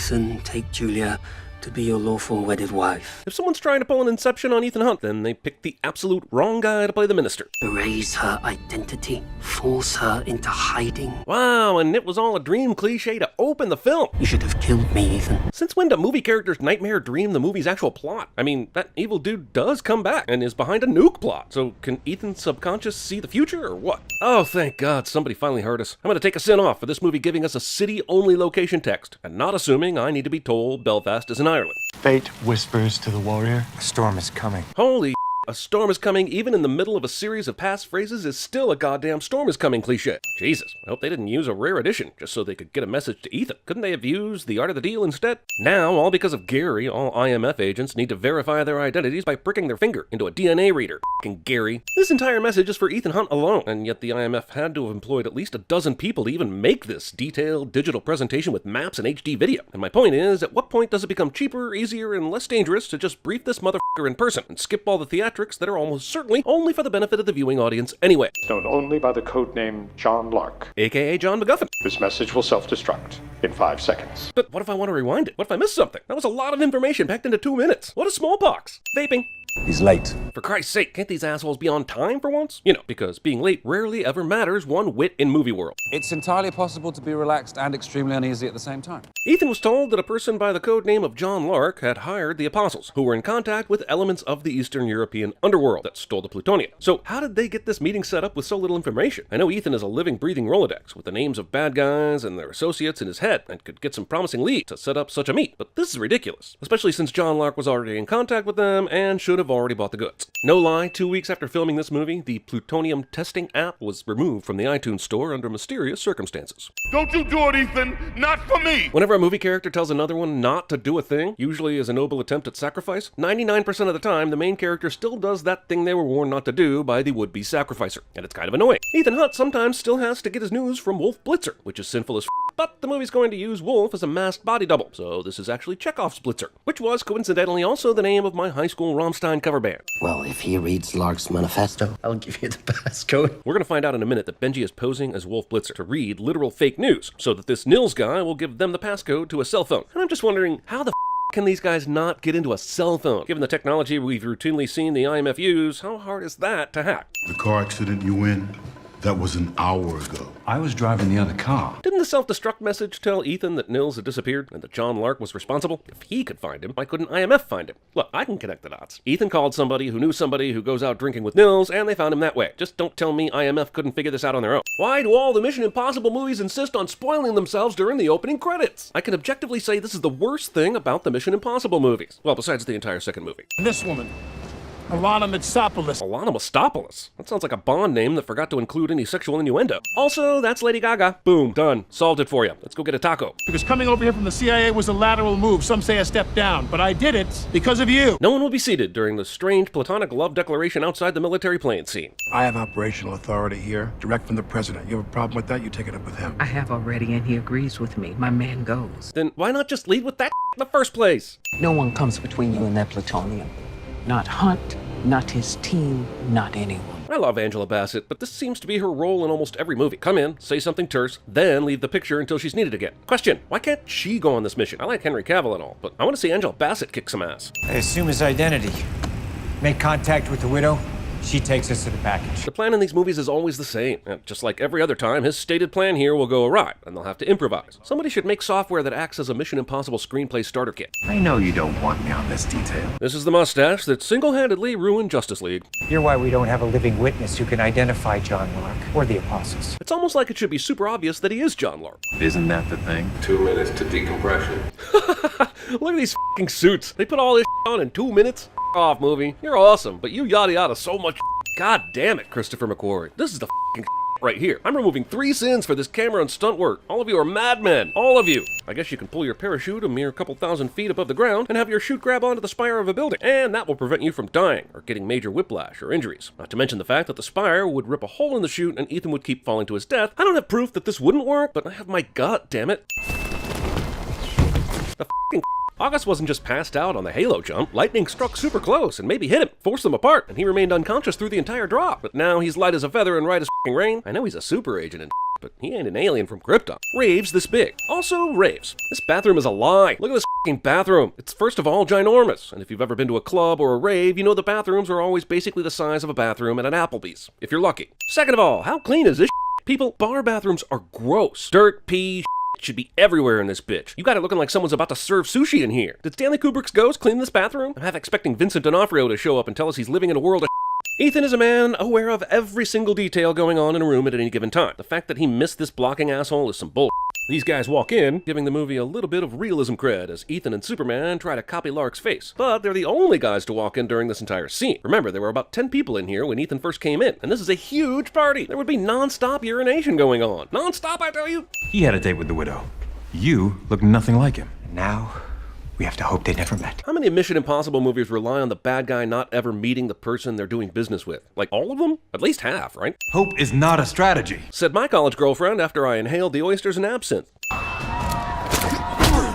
Ethan, take Julia to be your lawful wedded wife. If someone's trying to pull an Inception on Ethan Hunt, then they picked the absolute wrong guy to play the minister. Erase her identity. Force her into hiding. Wow, and it was all a dream cliche to open the film. You should have killed me, Ethan. Since when do movie characters nightmare dream the movie's actual plot? I mean, that evil dude does come back and is behind a nuke plot. So can Ethan's subconscious see the future or what? Oh, thank God, somebody finally heard us. I'm gonna take a sin off for this movie giving us a city-only location text, and not assuming I need to be told Belfast is in Ireland. Fate whispers to the warrior, a storm is coming. Holy a storm is coming even in the middle of a series of past phrases is still a goddamn storm is coming cliche. Jesus, I hope they didn't use a rare edition just so they could get a message to Ethan. Couldn't they have used The Art of the Deal instead? Now, all because of Gary, all IMF agents need to verify their identities by pricking their finger into a DNA reader. F***ing Gary. This entire message is for Ethan Hunt alone, and yet the IMF had to have employed at least a dozen people to even make this detailed digital presentation with maps and HD video. And my point is, at what point does it become cheaper, easier, and less dangerous to just brief this motherfucker in person and skip all the theatrics that are almost certainly only for the benefit of the viewing audience anyway? Known only by the codename John Lark. AKA John MacGuffin. This message will self-destruct in 5 seconds. But what if I want to rewind it? What if I missed something? That was a lot of information packed into 2 minutes. What is smallpox? Vaping. He's late. For Christ's sake, can't these assholes be on time for once? You know, because being late rarely ever matters one whit in movie world. It's entirely possible to be relaxed and extremely uneasy at the same time. Ethan was told that a person by the code name of John Lark had hired the Apostles, who were in contact with elements of the Eastern European underworld that stole the plutonium. So how did they get this meeting set up with so little information? I know Ethan is a living, breathing Rolodex with the names of bad guys and their associates in his head and could get some promising leads to set up such a meet, but this is ridiculous, especially since John Lark was already in contact with them and should have already bought the goods. No lie, 2 weeks after filming this movie, the plutonium testing app was removed from the iTunes store under mysterious circumstances. Don't you do it, Ethan! Not for me! Whenever a movie character tells another one not to do a thing, usually as a noble attempt at sacrifice, 99% of the time the main character still does that thing they were warned not to do by the would-be sacrificer. And it's kind of annoying. Ethan Hunt sometimes still has to get his news from Wolf Blitzer, which is sinful as but the movie's going to use Wolf as a masked body double, so this is actually Chekhov's Blitzer, which was coincidentally also the name of my high school Rammstein cover band. Well, if he reads Lark's manifesto, I'll give you the passcode. We're gonna find out in a minute that Benji is posing as Wolf Blitzer to read literal fake news, so that this Nils guy will give them the passcode to a cell phone. And I'm just wondering, how the can these guys not get into a cell phone? Given the technology we've routinely seen the IMF use, how hard is that to hack? The car accident you in, that was an hour ago. I was driving the other car. Didn't the self-destruct message tell Ethan that Nils had disappeared and that John Lark was responsible? If he could find him, why couldn't IMF find him? Look, I can connect the dots. Ethan called somebody who knew somebody who goes out drinking with Nils, and they found him that way. Just don't tell me IMF couldn't figure this out on their own. Why do all the Mission Impossible movies insist on spoiling themselves during the opening credits? I can objectively say this is the worst thing about the Mission Impossible movies. Well, besides the entire second movie. This woman, Alana Mitsopoulos. Alana Mostopoulos? That sounds like a Bond name that forgot to include any sexual innuendo. Also, that's Lady Gaga. Boom, done. Solved it for you. Let's go get a taco. Because coming over here from the CIA was a lateral move. Some say a step down, but I did it because of you. No one will be seated during the strange platonic love declaration outside the military plane scene. I have operational authority here, direct from the president. You have a problem with that, you take it up with him. I have already, and he agrees with me. My man goes. Then why not just lead with that in the first place? No one comes between you and that plutonium. Not Hunt, not his team, not anyone. I love Angela Bassett, but this seems to be her role in almost every movie. Come in, say something terse, then leave the picture until she's needed again. Question, why can't she go on this mission? I like Henry Cavill and all, but I want to see Angela Bassett kick some ass. I assume his identity. Make contact with the widow. She takes us to the package. The plan in these movies is always the same. Just like every other time, his stated plan here will go awry, and they'll have to improvise. Somebody should make software that acts as a Mission Impossible screenplay starter kit. I know you don't want me on this detail. This is the mustache that single-handedly ruined Justice League. You're why we don't have a living witness who can identify John Lark or the Apostles. It's almost like it should be super obvious that he is John Lark. Isn't that the thing? 2 minutes to decompression. Look at these f***ing suits. They put all this on in 2 minutes? Off, movie. You're awesome, but you yada yada so much. God damn it, Christopher McQuarrie. This is the f***ing right here. I'm removing 3 sins for this camera and stunt work. All of you are madmen. All of you. I guess you can pull your parachute a mere couple thousand feet above the ground and have your chute grab onto the spire of a building. And that will prevent you from dying or getting major whiplash or injuries. Not to mention the fact that the spire would rip a hole in the chute and Ethan would keep falling to his death. I don't have proof that this wouldn't work, but I have my gut, damn it. The f***ing August wasn't just passed out on the Halo jump. Lightning struck super close and maybe hit him, forced them apart, and he remained unconscious through the entire drop. But now he's light as a feather and right as f***ing rain. I know he's a super agent and but he ain't an alien from Krypton. Raves this big. Also, raves. This bathroom is a lie. Look at this f***ing bathroom. It's first of all ginormous, and if you've ever been to a club or a rave, you know the bathrooms are always basically the size of a bathroom at an Applebee's, if you're lucky. Second of all, how clean is this shit? People, bar bathrooms are gross. Dirt, pee, shit should be everywhere in this bitch. You got it looking like someone's about to serve sushi in here. Did Stanley Kubrick's ghost clean this bathroom? I'm half expecting Vincent D'Onofrio to show up and tell us he's living in a world of Ethan is a man aware of every single detail going on in a room at any given time. The fact that he missed this blocking asshole is some bull. These guys walk in, giving the movie a little bit of realism cred as Ethan and Superman try to copy Lark's face. But they're the only guys to walk in during this entire scene. Remember, there were about 10 people in here when Ethan first came in, and this is a huge party. There would be non-stop urination going on. Non-stop, I tell you! He had a date with the widow. You look nothing like him. Now, we have to hope they never met. How many Mission Impossible movies rely on the bad guy not ever meeting the person they're doing business with? Like all of them? At least half, right? Hope is not a strategy. Said my college girlfriend after I inhaled the oysters and absinthe.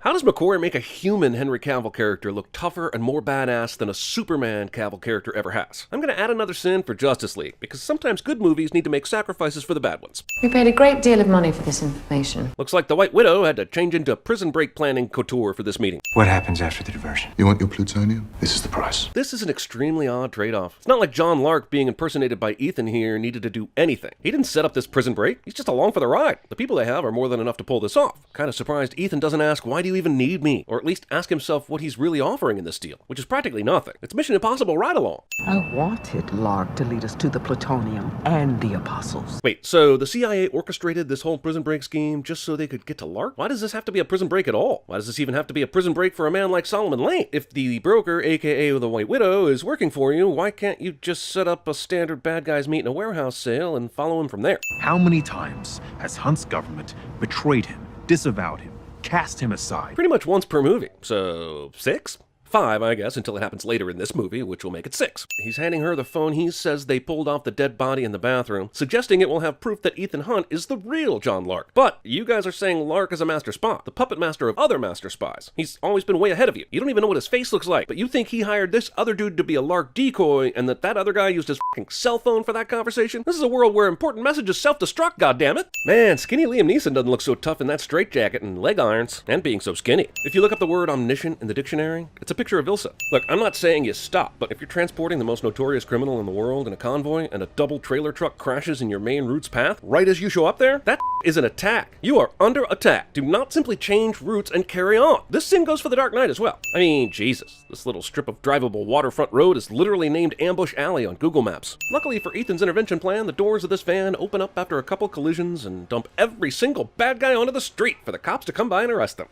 How does McQuarrie make a human Henry Cavill character look tougher and more badass than a Superman Cavill character ever has? I'm going to add another sin for Justice League, because sometimes good movies need to make sacrifices for the bad ones. We paid a great deal of money for this information. Looks like the White Widow had to change into prison break planning couture for this meeting. What happens after the diversion? You want your plutonium? This is the price. This is an extremely odd trade-off. It's not like John Lark being impersonated by Ethan here needed to do anything. He didn't set up this prison break. He's just along for the ride. The people they have are more than enough to pull this off. Kind of surprised Ethan doesn't ask, why do you even need me? Or at least ask himself what he's really offering in this deal, which is practically nothing. It's Mission Impossible ride-along. I wanted Lark to lead us to the plutonium and the apostles. Wait, so the CIA orchestrated this whole prison break scheme just so they could get to Lark? Why does this have to be a prison break at all? Why does this even have to be a prison break for a man like Solomon Lane? If the broker, aka the White Widow, is working for you, why can't you just set up a standard bad guys meet in a warehouse sale and follow him from there? How many times has Hunt's government betrayed him, disavowed him, cast him aside? Pretty much once per movie. So, 6? 5, I guess, until it happens later in this movie, which will make it 6. He's handing her the phone he says they pulled off the dead body in the bathroom, suggesting it will have proof that Ethan Hunt is the real John Lark. But you guys are saying Lark is a master spy, the puppet master of other master spies. He's always been way ahead of you. You don't even know what his face looks like, but you think he hired this other dude to be a Lark decoy, and that other guy used his fucking cell phone for that conversation? This is a world where important messages self-destruct, goddammit. Man, skinny Liam Neeson doesn't look so tough in that straitjacket and leg irons, and being so skinny. If you look up the word omniscient in the dictionary, it's a picture of Ilsa. Look, I'm not saying you stop, but if you're transporting the most notorious criminal in the world in a convoy and a double trailer truck crashes in your main route's path, right as you show up there, that is an attack. You are under attack. Do not simply change routes and carry on. This sin goes for the Dark Knight as well. I mean, Jesus, this little strip of drivable waterfront road is literally named Ambush Alley on Google Maps. Luckily for Ethan's intervention plan, the doors of this van open up after a couple collisions and dump every single bad guy onto the street for the cops to come by and arrest them.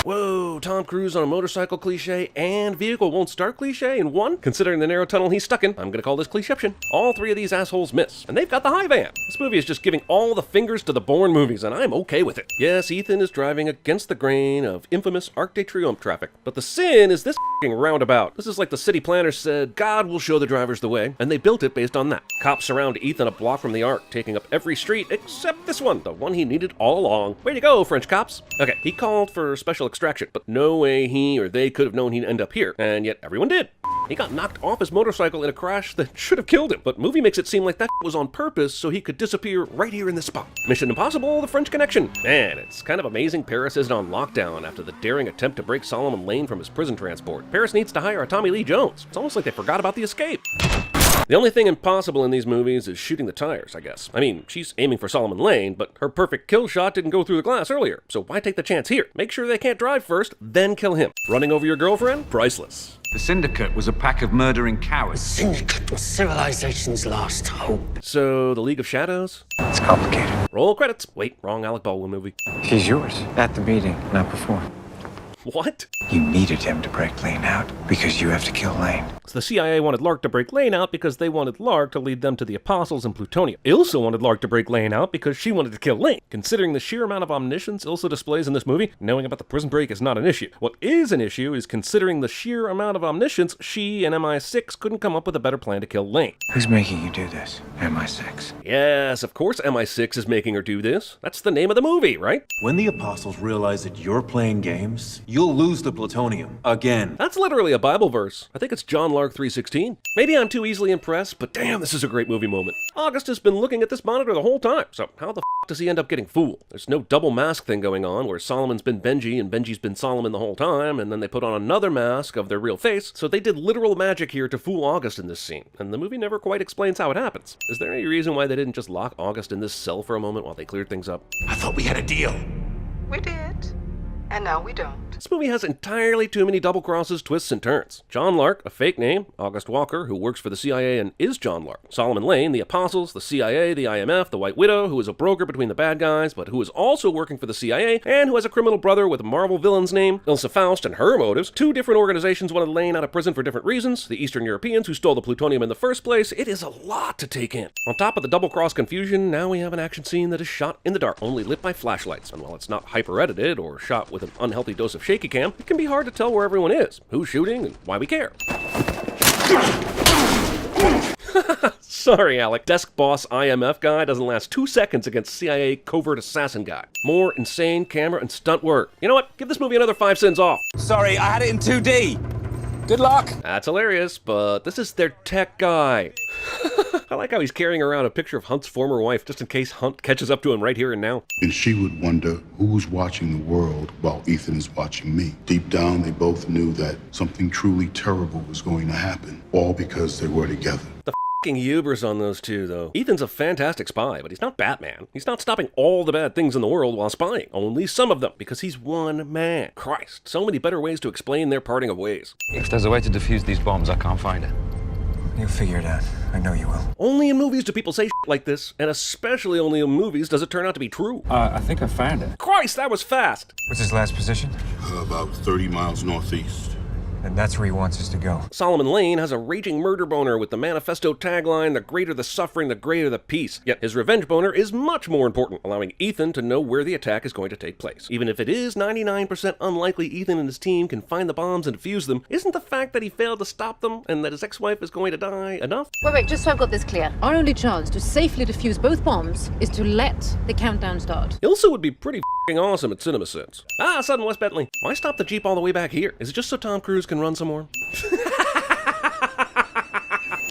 Whoa, Tom Cruise on a motorcycle cliche and vehicle won't start cliche in one? Considering the narrow tunnel he's stuck in, I'm gonna call this clichéception. All three of these assholes miss, and they've got the high van. This movie is just giving all the fingers to the Bourne movies, and I'm okay with it. Yes, Ethan is driving against the grain of infamous Arc de Triomphe traffic, but the sin is this f***ing roundabout. This is like the city planners said, God will show the drivers the way, and they built it based on that. Cops surround Ethan a block from the Arc, taking up every street except this one, the one he needed all along. Way to go, French cops. Okay, he called for special extraction, but no way he or they could have known he'd end up here, and yet everyone did. He got knocked off his motorcycle in a crash that should have killed him, but movie makes it seem like that was on purpose so he could disappear right here in this spot. Mission Impossible, The French Connection. Man, it's kind of amazing Paris isn't on lockdown after the daring attempt to break Solomon Lane from his prison transport. Paris needs to hire a Tommy Lee Jones. It's almost like they forgot about the escape. The only thing impossible in these movies is shooting the tires, I guess. I mean, she's aiming for Solomon Lane, but her perfect kill shot didn't go through the glass earlier, so why take the chance here? Make sure they can't drive first, then kill him. Running over your girlfriend? Priceless. The Syndicate was a pack of murdering cowards. Syndicate was civilization's last hope. So, the League of Shadows? It's complicated. Roll credits. Wait, wrong Alec Baldwin movie. He's yours. At the meeting, not before. What? You needed him to break Lane out because you have to kill Lane. So the CIA wanted Lark to break Lane out because they wanted Lark to lead them to the Apostles and plutonium. Ilsa wanted Lark to break Lane out because she wanted to kill Lane. Considering the sheer amount of omniscience Ilsa displays in this movie, knowing about the prison break is not an issue. What is an issue is considering the sheer amount of omniscience, she and MI6 couldn't come up with a better plan to kill Lane. Who's making you do this? MI6. Yes, of course MI6 is making her do this. That's the name of the movie, right? When the Apostles realize that you're playing games, you you'll lose the plutonium. Again. That's literally a Bible verse. I think it's John Lark 3:16. Maybe I'm too easily impressed, but damn, this is a great movie moment. August has been looking at this monitor the whole time, so how the f does he end up getting fooled? There's no double mask thing going on where Solomon's been Benji and Benji's been Solomon the whole time, and then they put on another mask of their real face, so they did literal magic here to fool August in this scene, and the movie never quite explains how it happens. Is there any reason why they didn't just lock August in this cell for a moment while they cleared things up? I thought we had a deal. We did. And now we don't. This movie has entirely too many double crosses, twists, and turns. John Lark, a fake name, August Walker, who works for the CIA and is John Lark, Solomon Lane, the Apostles, the CIA, the IMF, the White Widow, who is a broker between the bad guys, but who is also working for the CIA, and who has a criminal brother with a Marvel villain's name, Ilsa Faust and her motives, two different organizations wanted Lane out of prison for different reasons, the Eastern Europeans who stole the plutonium in the first place. It is a lot to take in. On top of the double cross confusion, now we have an action scene that is shot in the dark, only lit by flashlights, and while it's not hyper-edited or shot with an unhealthy dose of shaky cam, it can be hard to tell where everyone is, who's shooting, and why we care. Sorry, Alec. Desk boss IMF guy doesn't last 2 seconds against CIA covert assassin guy. More insane camera and stunt work. You know what? Give this movie another 5 cents off. Sorry, I had it in 2D. Good luck. That's hilarious, but this is their tech guy. I like how he's carrying around a picture of Hunt's former wife just in case Hunt catches up to him right here and now. And she would wonder who's watching the world while Ethan is watching me. Deep down, they both knew that something truly terrible was going to happen, all because they were together. The f***ing hubris on those two, though. Ethan's a fantastic spy, but he's not Batman. He's not stopping all the bad things in the world while spying. Only some of them, because he's one man. Christ, so many better ways to explain their parting of ways. If there's a way to defuse these bombs, I can't find it. You'll figure it out. I know you will. Only in movies do people say shit like this, and especially only in movies does it turn out to be true. I think I found it. Christ, that was fast! What's his last position? About 30 miles northeast. And that's where he wants us to go. Solomon Lane has a raging murder boner with the manifesto tagline, the greater the suffering, the greater the peace. Yet his revenge boner is much more important, allowing Ethan to know where the attack is going to take place. Even if it is 99% unlikely Ethan and his team can find the bombs and defuse them, isn't the fact that he failed to stop them and that his ex-wife is going to die enough? Wait, just so I've got this clear. Our only chance to safely defuse both bombs is to let the countdown start. Ilsa would be pretty f***ing awesome at CinemaSins. Ah, sudden West Bentley. Why stop the Jeep all the way back here? Is it just so Tom Cruise can run some more?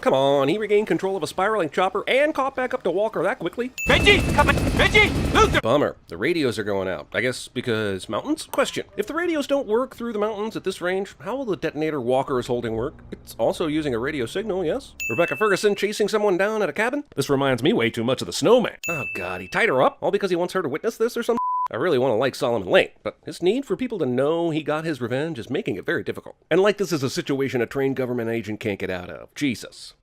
Come on, he regained control of a spiraling chopper and caught back up to Walker that quickly. Benji, come on, Benji, Luther. Bummer. The radios are going out. I guess because mountains? Question. If the radios don't work through the mountains at this range, how will the detonator Walker is holding work? It's also using a radio signal, yes? Rebecca Ferguson chasing someone down at a cabin? This reminds me way too much of the Snowman. Oh god, he tied her up? All because he wants her to witness this or something? I really want to like Solomon Lane, but his need for people to know he got his revenge is making it very difficult. And like this is a situation a trained government agent can't get out of. Jesus.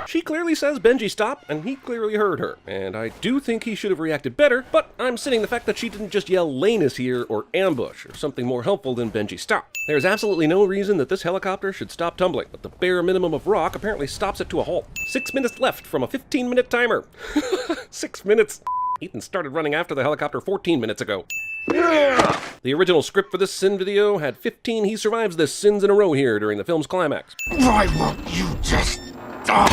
She clearly says Benji stop, and he clearly heard her. And I do think he should have reacted better, but I'm sitting the fact that she didn't just yell Lane is here or ambush or something more helpful than Benji stop. There's absolutely no reason that this helicopter should stop tumbling, but the bare minimum of rock apparently stops it to a halt. 6 minutes left from a 15-minute timer. 6 minutes. Ethan started running after the helicopter 14 minutes ago. The original script for this Sin video had 15 he survives this sins in a row here during the film's climax. Why won't you just stop?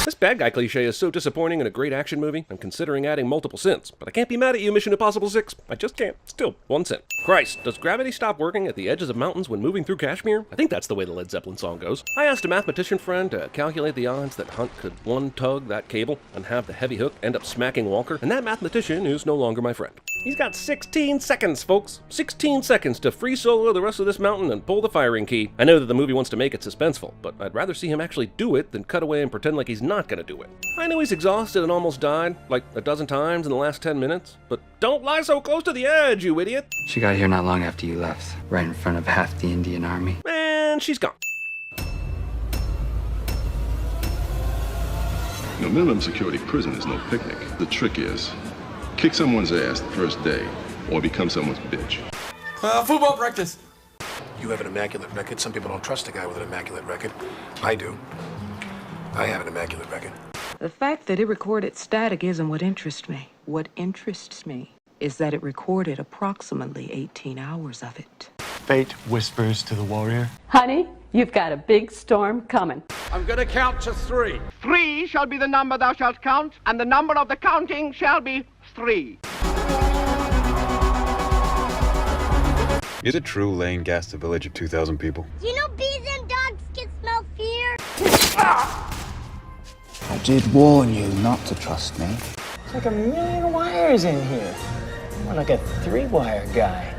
This bad guy cliche is so disappointing in a great action movie. I'm considering adding multiple sins, but I can't be mad at you, Mission Impossible 6. I just can't. Still, 1 sin. Christ, does gravity stop working at the edges of mountains when moving through Kashmir? I think that's the way the Led Zeppelin song goes. I asked a mathematician friend to calculate the odds that Hunt could one-tug that cable and have the heavy hook end up smacking Walker, and that mathematician is no longer my friend. He's got 16 seconds, folks. 16 seconds to free solo the rest of this mountain and pull the firing key. I know that the movie wants to make it suspenseful, but I'd rather see him actually do it than cut away and pretend like he's not gonna do it. I know he's exhausted and almost died, like a dozen times in the last 10 minutes, but don't lie so close to the edge, you idiot! She got here not long after you left, right in front of half the Indian army. And she's gone. No, minimum security prison is no picnic. The trick is, kick someone's ass the first day, or become someone's bitch. Football practice. You have an immaculate record. Some people don't trust a guy with an immaculate record. I do. I have an immaculate record. The fact that it recorded static isn't what interests me. What interests me is that it recorded approximately 18 hours of it. Fate whispers to the warrior. Honey, you've got a big storm coming. I'm gonna count to 3. 3 shall be the number thou shalt count, and the number of the counting shall be 3. Is it true Lane gassed a village of 2,000 people? You know bees and dogs can smell fear? I did warn you not to trust me. There's like a million wires in here. More like a 3-wire guy.